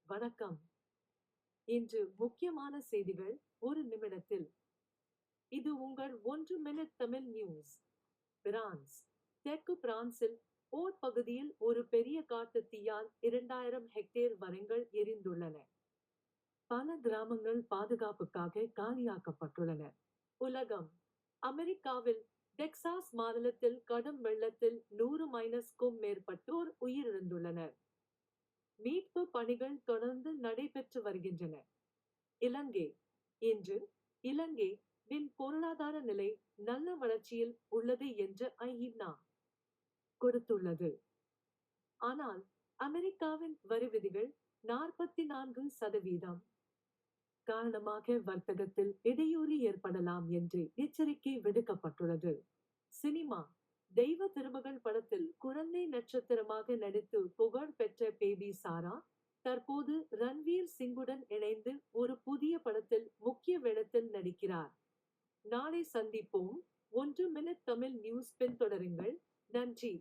வணக்கம். இன்று முக்கியமான செய்திகள் ஒரு நிமிடத்தில். இது உங்கள் 1 மினிட் தமிழ் நியூஸ். பிரான்ஸ். தெற்கு பிரான்சில் ஓர் பகுதியில் ஒரு பெரிய காட்டு தீயால் 2000 ஹெக்டேர் மரங்கள் எரிந்துள்ளன. பல கிராமங்கள் பாதுகாப்புக்காக காலியாக்கப்பட்டுள்ளன. உலகம். அமெரிக்காவில் டெக்சாஸ் மாநிலத்தில் கடும் வெள்ளத்தில் 100-க்கும் மேற்பட்டோர் உயிரிழந்துள்ளனர். மீட்பு பணிகள் தொடர்ந்து நடைபெற்று வருகின்றன. இலங்கை. இன்று இலங்கையின் பொருளாதார நிலை நல்ல வளர்ச்சியில் உள்ளது என்று ஐநா கொடுத்துள்ளது. ஆனால் அமெரிக்காவின் வரி விதிகள் 44% காரணமாக வர்த்தகத்தில் இடையூறு ஏற்படலாம் என்று எச்சரிக்கை விடுக்கப்பட்டுள்ளது. சினிமா. தெய்வ திருமகள் படத்தில் குழந்தை நட்சத்திரமாக நடித்து புகழ் பெற்ற பேபி சாரா தற்போது ரன்வீர் சிங்குடன் இணைந்து ஒரு புதிய படத்தில் முக்கிய வேடத்தில் நடிக்கிறார். நாளை சந்திப்போம். 1 மினிட் தமிழ் நியூஸ் பின்தொடருங்கள். நன்றி.